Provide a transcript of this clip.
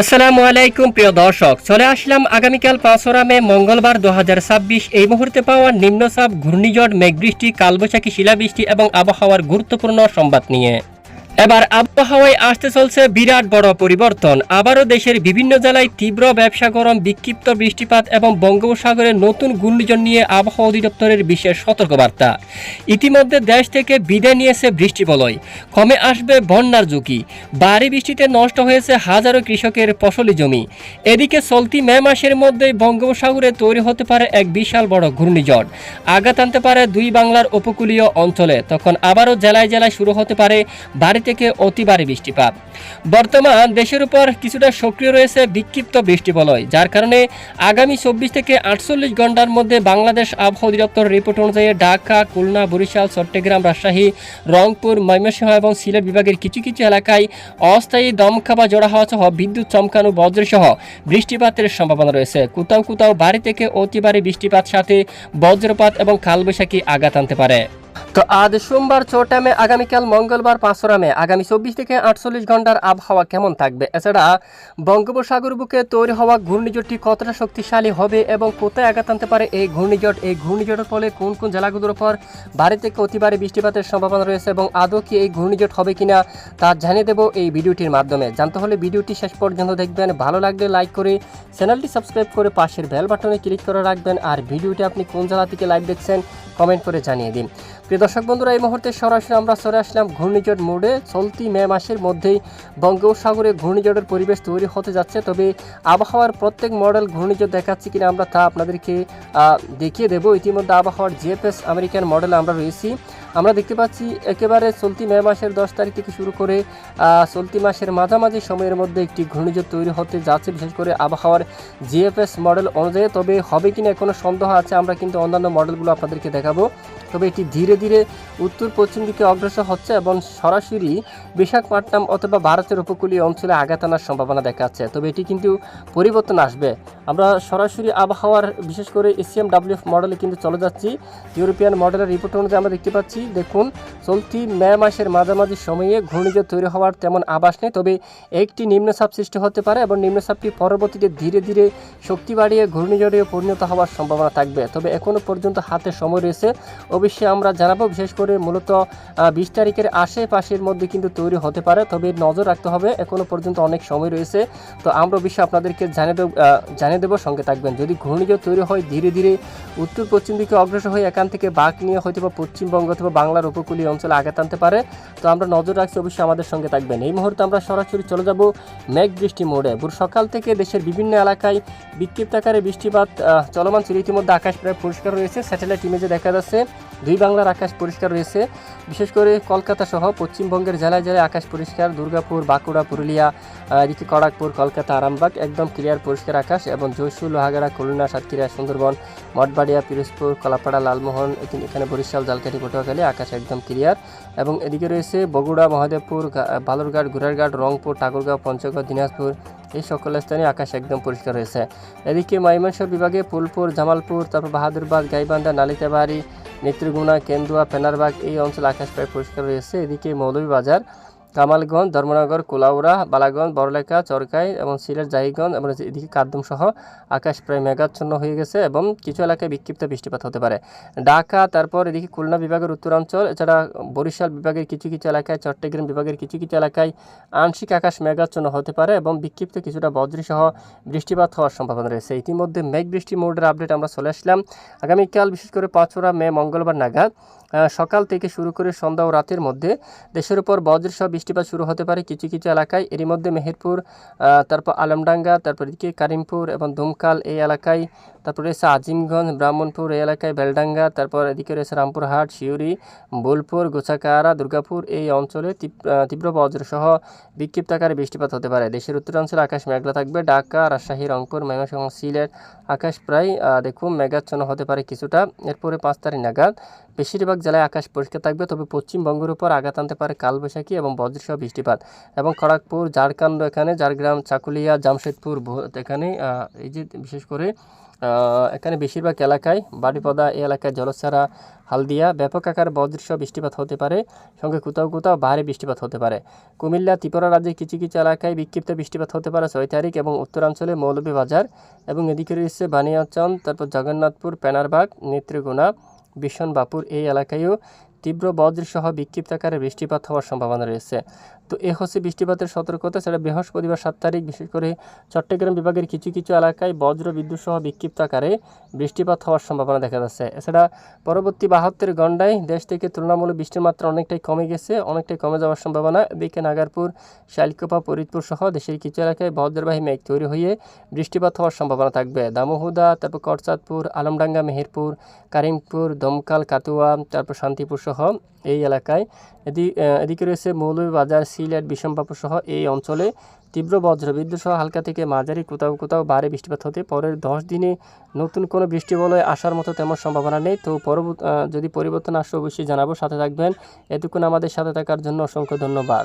আসসালামু আলাইকুম প্রিয় দর্শক, চলে আসলাম আগামীকাল 5 মে মঙ্গলবার 2026 এই মুহূর্তে পাওয়া নিম্নচাপ, ঘূর্ণিঝড়, মেঘবৃষ্টি, কালবৈশাখী, শিলাবৃষ্টি এবং আবহাওয়ার গুরুত্বপূর্ণ সংবাদ নিয়ে। এবার আবহাওয়ায় আসতে চলছে বিরাট বড় পরিবর্তন। আবারও দেশের বিভিন্ন জেলায় তীব্র ব্যবসা গরম, বিক্ষিপ্ত বৃষ্টিপাত এবং বঙ্গোপসাগরে নতুন ঘূর্ণিঝড় নিয়ে আবহাওয়া অধিদপ্তরের বিশেষ সতর্কবার্তা। ইতিমধ্যে দেশ থেকে বিদায় নিয়েছে বৃষ্টিবলয়, কমে আসবে বন্যার ঝুঁকি। ভারী বৃষ্টিতে নষ্ট হয়েছে হাজারো কৃষকের ফসলি জমি। এদিকে চলতি মে মাসের মধ্যেই বঙ্গোপসাগরে তৈরি হতে পারে এক বিশাল বড় ঘূর্ণিঝড়, আঘাত আনতে পারে দুই বাংলার উপকূলীয় অঞ্চলে। তখন আবারও জেলায় জেলায় শুরু হতে পারে ভারী থেকে অতি ভারী বৃষ্টিপাত। বর্তমান দেশের উপর কিছুটা সক্রিয় রয়েছে বিক্ষিপ্ত বৃষ্টিবলয়, যার কারণে আগামী 24 থেকে 48 ঘন্টার মধ্যে বাংলাদেশ আবহাওয়া অধিদপ্তর রিপোর্ট অনুযায়ী ঢাকা, খুলনা, বরিশাল, চট্টগ্রাম, রাজশাহী, রংপুর, ময়মনসিংহ এবং সিলেট বিভাগের কিছু কিছু এলাকায় অস্থায়ী দমকা বা ঝড়ো হাওয়া সহ বিদ্যুৎ চমকানো, বজ্রসহ বৃষ্টিপাতের সম্ভাবনা রয়েছে। কোথাও কোথাও ভারী থেকে অতি ভারী বৃষ্টিপাত সাথে বজ্রপাত এবং কালবৈশাখী আঘাত আনতে পারে। তো আজ সোমবার 4 মে, আগামীকাল মঙ্গলবার 5 মে আগামী 24 থেকে 48 ঘন্টার আবহাওয়া কেমন থাকবে, এছাড়া বঙ্গোপসাগর বুকে তৈরি হওয়া ঘূর্ণিঝড়টি কতটা শক্তিশালী হবে এবং কোথায় আঘাত আনতে পারে এই ঘূর্ণিঝড়ের ফলে কোন কোন জেলাগুলোর উপর ভারী থেকে অতি ভারী বৃষ্টিপাতের সম্ভাবনা রয়েছে এবং আদৌ কি এই ঘূর্ণিঝড় হবে কিনা তা জানিয়ে দেব এই ভিডিওটির মাধ্যমে। জানতে হলে ভিডিওটি শেষ পর্যন্ত দেখবেন। ভালো লাগলে লাইক করে চ্যানেলটি সাবস্ক্রাইব করে পাশের বেল বাটনে ক্লিক করে রাখবেন। আর ভিডিওটি আপনি কোন জেলা থেকে লাইভ দেখছেন কমেন্ট করে জানিয়ে দিন। প্রিয় দর্শক বন্ধুরা, এই মুহূর্তে সরাসরি আমরা চলে আসলাম ঘূর্ণিঝড় মোডে। চলতি মে মাসের মধ্যেই বঙ্গোপসাগরে ঘূর্ণিঝড়ের পরিবেশ তৈরি হতে যাচ্ছে। তবে আবহাওয়ার প্রত্যেক মডেল ঘূর্ণিঝড় দেখাচ্ছি কিনা আমরা তা আপনাদেরকে দেখিয়ে দেব। ইতিমধ্যে আবহাওয়ার জিএফএস আমেরিকান মডেলে আমরা রয়েছি। আমরা দেখতে পাচ্ছি একেবারে চলতি মে মাসের 10 তারিখ থেকে শুরু করে চলতি মাসের মাঝামাঝি সময়ের মধ্যে একটি ঘূর্ণিঝড় তৈরি হতে যাচ্ছে, বিশেষ করে আবহাওয়ার জিএফএস মডেল অনুযায়ী। তবে হবে কিনা এখনও সন্দেহ আছে, আমরা কিন্তু অন্যান্য মডেলগুলো আপনাদেরকে দেখাবো। তবে এটি ধীরে ধীরে উত্তর পশ্চিম দিকে অগ্রসর হচ্ছে এবং সরাসরি বিশাখাপত্তনম অথবা ভারতের উপকূলীয় অঞ্চলে আঘাত আনার সম্ভাবনা দেখাচ্ছে। তবে এটি কিন্তু পরিবর্তন আসবে। আমরা সরাসরি আবহাওয়ার বিশেষ করে এসিএমডব্লিউএফ মডেলে কিন্তু চলে যাচ্ছি। ইউরোপিয়ান মডেলের রিপোর্ট অনুযায়ী আমরা দেখতে পাচ্ছি, দেখুন চলতি মে মাসের মাঝামাঝি সময়ে ঘূর্ণিঝড় তৈরি হওয়ার তেমন আভাস নেই। তবে একটি নিম্নচাপ সৃষ্টি হতে পারে এবং নিম্নচাপটি পরবর্তীতে ধীরে ধীরে শক্তি বাড়িয়ে ঘূর্ণিঝড়ে পরিণত হওয়ার সম্ভাবনা থাকবে। তবে এখনও পর্যন্ত হাতে সময় রয়েছে, অবশ্যই আমরা জানাবো। বিশেষ করে মূলত 20 তারিখের আশেপাশের মধ্যে কিন্তু তৈরি হতে পারে। তবে নজর রাখতে হবে, এখনও পর্যন্ত অনেক সময় রয়েছে। তো আমরা অবশ্যই আপনাদেরকে জানিয়ে দেবো, সঙ্গে থাকবেন। যদি ঘূর্ণিঝড় তৈরি হয় ধীরে ধীরে উত্তর পশ্চিম দিকে অগ্রসর হয়ে এখান থেকে বাঁক নিয়ে হয়তো বা পশ্চিমবঙ্গ অথবা বাংলার উপকূলীয় অঞ্চলে আঘাত আনতে পারে। তো আমরা নজর রাখছি, অবশ্যই আমাদের সঙ্গে থাকবেন। এই মুহূর্তে আমরা সরাসরি চলে যাব মেঘ বৃষ্টি মোড়ে। ভোর সকাল থেকে দেশের বিভিন্ন এলাকায় বিক্ষিপ্ত আকারে বৃষ্টিপাত চলমান ছিল। ইতিমধ্যে আকাশ প্রায় পরিষ্কার রয়েছে, স্যাটেলাইট ইমেজে দেখা যাচ্ছে দুই বাংলার আকাশ পরিষ্কার রয়েছে। বিশেষ করে কলকাতা সহ পশ্চিমবঙ্গের জেলায় জেলায় আকাশ পরিষ্কার। দুর্গাপুর, বাঁকুড়া, পুরুলিয়া, এদিকে খড়গপুর, কলকাতা, আরামবাগ একদম ক্লিয়ার পরিষ্কার আকাশ। এবং জয়সুর, লোহাগাড়া, খুলনা, সাতক্ষীরা, সুন্দরবন, মঠবাড়িয়া, পিরোজপুর, কলাপাড়া, লালমোহন, এখানে বরিশাল, জালকাঠি, পটুয়াখালী আকাশ একদম ক্লিয়ার। এবং এদিকে রয়েছে বগুড়া, মহাদেবপুর, বালুরঘাট, ঘোড়ারঘাট, রংপুর, ঠাকুরগাঁও, পঞ্চগড়, দিনাজপুর এই সকল স্থানে আকাশ একদম পরিষ্কার রয়েছে। এদিকে ময়মনসিংহ বিভাগে ফুলপুর, জামালপুর, তারপর বাহাদুরবাদ, গাইবান্ধা, নালিতাবাড়ি, নেত্রীগুনা, কেন্দুয়া, পেনারবাগ এই অঞ্চলে আকাশ প্রায় পরিষ্কার রয়েছে। এদিকে মৌলভীবাজার, কামালগঞ্জ, ধর্মনগর, কুলাউড়া, বালাগঞ্জ, বড়লেখা, চরকাই এবং সিলেট, জাহিগঞ্জ এবং এদিকে কাদ্দুম সহ আকাশ প্রায় মেঘাচ্ছন্ন হয়ে গেছে এবং কিছু এলাকায় বিক্ষিপ্ত বৃষ্টিপাত হতে পারে। ঢাকা, তারপর এদিকে খুলনা বিভাগের উত্তরাঞ্চল, এছাড়া বরিশাল বিভাগের কিছু কিছু এলাকায়, চট্টগ্রাম বিভাগের কিছু কিছু এলাকায় আংশিক আকাশ মেঘাচ্ছন্ন হতে পারে এবং বিক্ষিপ্ত কিছুটা বজ্রসহ বৃষ্টিপাত হওয়ার সম্ভাবনা রয়েছে। ইতিমধ্যে মেঘ বৃষ্টি মোডের আপডেট আমরা চলে আসলাম। আগামীকাল বিশেষ করে 5 মে মঙ্গলবার নাগাদ সকাল থেকে শুরু করে সন্ধ্যা ও রাতের মধ্যে দেশের উপর বজ্রসহ বৃষ্টিপাত শুরু হতে পারে কিছু কিছু এলাকায়। এরই মধ্যে মেহেরপুর, তারপর আলমডাঙ্গা, তারপর এদিকে কারিমপুর এবং দুমকাল এই এলাকায়, তারপর রয়েছে আজিমগঞ্জ, ব্রাহ্মণপুর এই এলাকায়, বেলডাঙ্গা, তারপর এদিকে রয়েছে রামপুরহাট, শিউরি, বোলপুর, গোছাকারা, দুর্গাপুর এই অঞ্চলে তীব্র বজ্রসহ বিক্ষিপ্ত আকারে বৃষ্টিপাত হতে পারে। দেশের উত্তরাঞ্চলে আকাশ মেঘলা থাকবে। ঢাকা, রাজশাহী, রংপুর, ময়মনসিংহ, সিলেট আকাশ প্রায় দেখুন মেঘাচ্ছন্ন হতে পারে কিছুটা। এরপরে 5 তারিখ নাগাদ বেশিরভাগ জেলায় আকাশ পরিষ্কার থাকবে, তবে পশ্চিমবঙ্গের উপর আঘাত আনতে পারে কালবৈশাখী এবং বজ্রসহ বৃষ্টিপাত। এবং খড়গপুর, ঝাড়খণ্ড, এখানে ঝাড়গ্রাম, চাকুলিয়া, জামশেদপুর এখানে এই যে বিশেষ করে এখানে বেশিরভাগ এলাকায় বাড়িপদা এই এলাকায় জলছাড়া, হালদিয়া ব্যাপক আকার বজ্রসহ বৃষ্টিপাত হতে পারে, সঙ্গে কোথাও কোথাও ভারী বৃষ্টিপাত হতে পারে। কুমিল্লা, ত্রিপুরা রাজ্যের কিছু কিছু এলাকায় বিক্ষিপ্ত বৃষ্টিপাত হতে পারে 6 তারিখ, এবং উত্তরাঞ্চলে মৌলভীবাজার এবং এদিকে রয়েছে বানিয়াচং, তারপর জগন্নাথপুর, পেনারবাগ, নেত্রকোনা, বিশনবাপুর এই এলাকায়ও তীব্র বজ্রসহ বিক্ষিপ্ত আকারে বৃষ্টিপাত হওয়ার সম্ভাবনা রয়েছে। তো এ হচ্ছে বৃষ্টিপাতের সতর্কতা। সেটা বৃহস্পতিবার 7 তারিখ বিশেষ করে চট্টগ্রাম বিভাগের কিছু কিছু এলাকায় বজ্র বিদ্যুৎ সহ বিক্ষিপ্ত আকারে বৃষ্টিপাত হওয়ার সম্ভাবনা দেখা যাচ্ছে। এছাড়া পরবর্তী 72 ঘণ্টায় দেশ থেকে তুলনামূলক বৃষ্টির মাত্রা অনেকটাই কমে গেছে, অনেকটাই কমে যাওয়ার সম্ভাবনা। এদিকে নাগারপুর, শাইলকোপা, ফরিদপুর সহ দেশের কিছু এলাকায় বজ্রবাহী মেঘ তৈরি হয়ে বৃষ্টিপাত হওয়ার সম্ভাবনা থাকবে। দামোহদা, তারপর করচাঁদপুর, আলমডাঙ্গা, মেহেরপুর, কারিমপুর, দমকাল, কাতুয়া, তারপর শান্তিপুর সহ এই এলাকায় এদিকে রয়েছে মৌলভীবাজার, সিলেট, বিশনবাপুর সহ এই অঞ্চলে তীব্র বজ্রবিদ্যুৎ সহ হালকা থেকে মাঝারি কোথাও কোথাও ভারী বৃষ্টিপাত হতে পরের 10 দিনে নতুন কোনো বৃষ্টি বলয় আসার মতো তেমন সম্ভাবনা নেই। তো যদি পরিবর্তন আসে অবশ্যই জানাবো, সাথে থাকবেন। এতক্ষণ আমাদের সাথে থাকার জন্য অসংখ্য ধন্যবাদ।